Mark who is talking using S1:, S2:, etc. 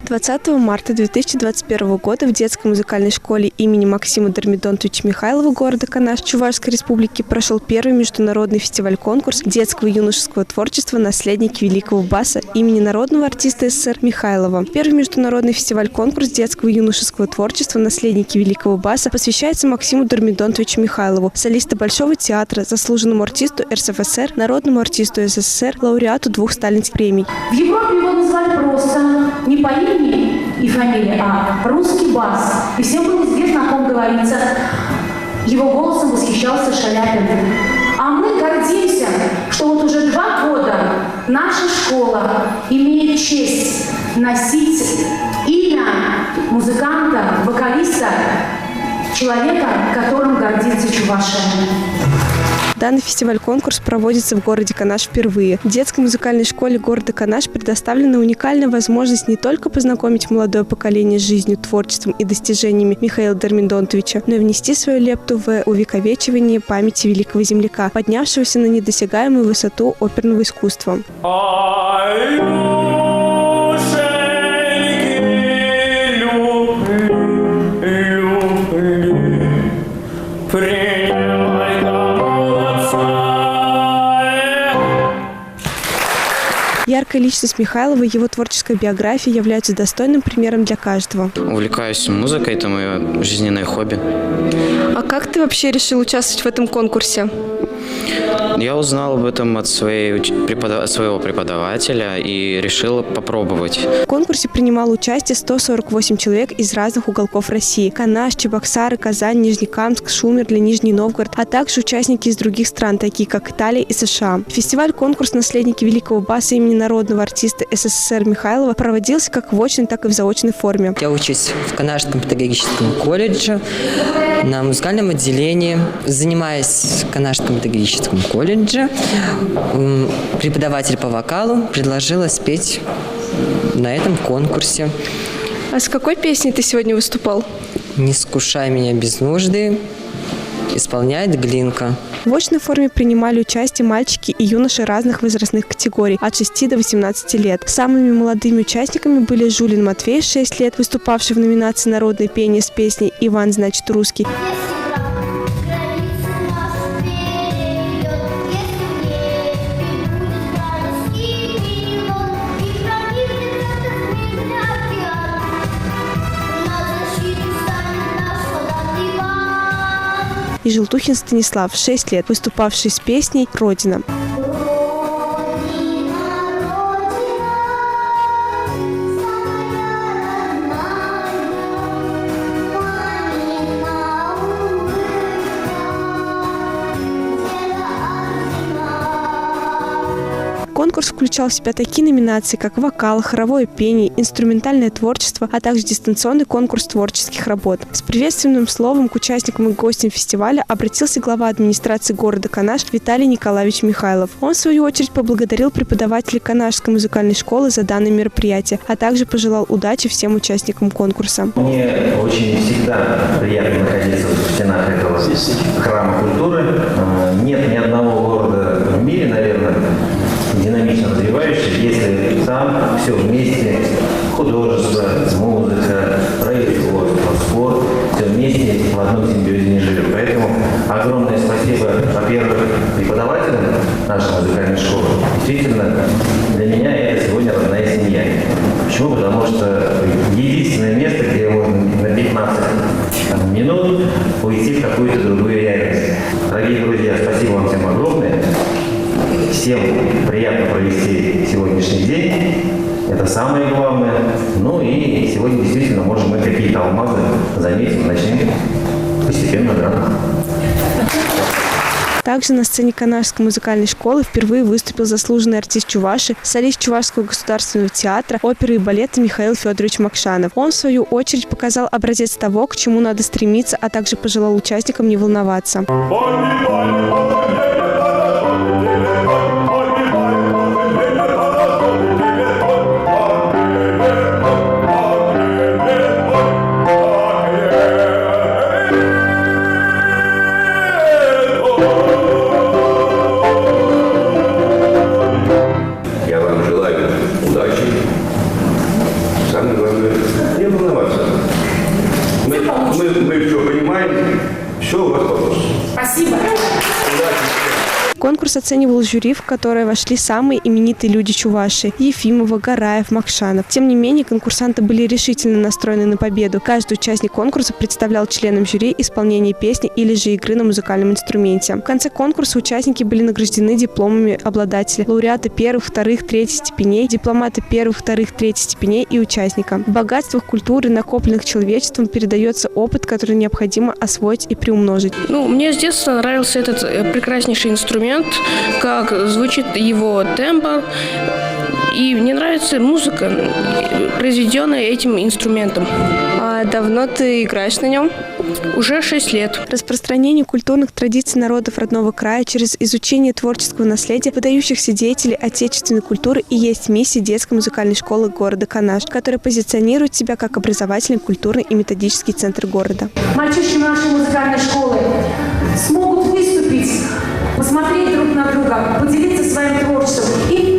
S1: 20 марта 2021 года в детской музыкальной школе имени Максима Дормидонтовича Михайлова города Канаш Чувашской республики прошел первый международный фестиваль-конкурс детского и юношеского творчества «Наследники великого баса» имени народного артиста СССР Михайлова. Первый международный фестиваль-конкурс детского и юношеского творчества «Наследники великого баса» посвящается Максиму Дормидонтовичу Михайлову, солисту Большого театра, заслуженному артисту РСФСР, народному артисту СССР, лауреату 2 сталинских премий.
S2: В Европе его назвали просто не по имени и фамилии, а русский бас. И всем было известно, о ком говорится. Его голосом восхищался Шаляпин. А мы гордимся, что вот уже 2 года наша школа имеет честь носить имя музыканта, вокалиста, человека, которым гордится Чувашия.
S1: Данный фестиваль-конкурс проводится в городе Канаш впервые. В детской музыкальной школе города Канаш предоставлена уникальная возможность не только познакомить молодое поколение с жизнью, творчеством и достижениями Михаила Дормидонтовича, но и внести свою лепту в увековечивание памяти великого земляка, поднявшегося на недосягаемую высоту оперного искусства. Яркая личность Михайлова и его творческая биография являются достойным примером для каждого.
S3: Увлекаюсь музыкой, это мое жизненное хобби.
S1: А как ты вообще решил участвовать в этом конкурсе?
S3: Я узнал об этом от своего преподавателя и решил попробовать.
S1: В конкурсе принимало участие 148 человек из разных уголков России. Канаш, Чебоксары, Казань, Нижнекамск, Шумерли, Нижний Новгород, а также участники из других стран, такие как Италия и США. Фестиваль-конкурс «Наследники великого баса» имени народного артиста СССР Михайлова проводился как в очной, так и в заочной форме.
S4: Я учусь в Канашском педагогическом колледже на музыкальном отделении. Занимаясь в Канашском педагогическом колледже, преподаватель по вокалу предложила спеть на этом конкурсе.
S1: А с какой песней ты сегодня выступал?
S4: «Не скушай меня без нужды» исполняет Глинка.
S1: В очной форме принимали участие мальчики и юноши разных возрастных категорий от 6 до 18 лет. Самыми молодыми участниками были Жулин Матвей, 6 лет, выступавший в номинации «Народное пение» с песней «Иван, значит, русский». И Желтухин Станислав, 6 лет, выступавший с песней «Родина». Конкурс включал в себя такие номинации, как вокал, хоровое пение, инструментальное творчество, а также дистанционный конкурс творческих работ. С приветственным словом к участникам и гостям фестиваля обратился глава администрации города Канаш Виталий Николаевич Михайлов. Он, в свою очередь, поблагодарил преподавателей Канашской музыкальной школы за данное мероприятие, а также пожелал удачи всем участникам конкурса.
S5: Мне очень всегда приятно находиться в стенах этого храма культуры. Нет ни одного города в мире, наверное, динамично развивающийся, если там все вместе, художество, музыка, производство, спорт, все вместе в одном симбиозе не живет. Поэтому огромное спасибо, во-первых, преподавателям нашей музыкальной школы. Действительно, для меня это сегодня родная семья. Почему? Потому что единственное место, где можно на 15 минут уйти в какую-то другую реальность. Дорогие друзья, спасибо вам всем огромное. Всем приятно провести сегодняшний день. Это самое главное. Ну и сегодня действительно, может, мы какие-то алмазы заметим, начнем постепенно драться.
S1: Также на сцене Канашской музыкальной школы впервые выступил заслуженный артист Чувашии, солист Чувашского государственного театра, оперы и балета Михаил Федорович Макшанов. Он, в свою очередь, показал образец того, к чему надо стремиться, а также пожелал участникам не волноваться.
S6: Я вам желаю удачи, самое главное
S1: оценивал жюри, в которое вошли самые именитые люди Чувашии – Ефимова, Гараев, Макшанов. Тем не менее, конкурсанты были решительно настроены на победу. Каждый участник конкурса представлял членам жюри исполнение песни или же игры на музыкальном инструменте. В конце конкурса участники были награждены дипломами обладателя, лауреата первых, вторых, третьих степеней, дипломата первых, вторых, третьих степеней и участника. В богатствах культуры, накопленных человечеством, передается опыт, который необходимо освоить и приумножить.
S6: Мне с детства нравился этот прекраснейший инструмент, как звучит его тембр. И мне нравится музыка, произведенная этим инструментом.
S1: А давно ты играешь на нем?
S6: Уже 6 лет.
S1: Распространению культурных традиций народов родного края через изучение творческого наследия выдающихся деятелей отечественной культуры и есть миссия детской музыкальной школы города Канаш, которая позиционирует себя как образовательный, культурный и методический центр города.
S2: Мальчишки нашей музыкальной школы смогут выступить, посмотреть друг на друга, поделиться своим творчеством и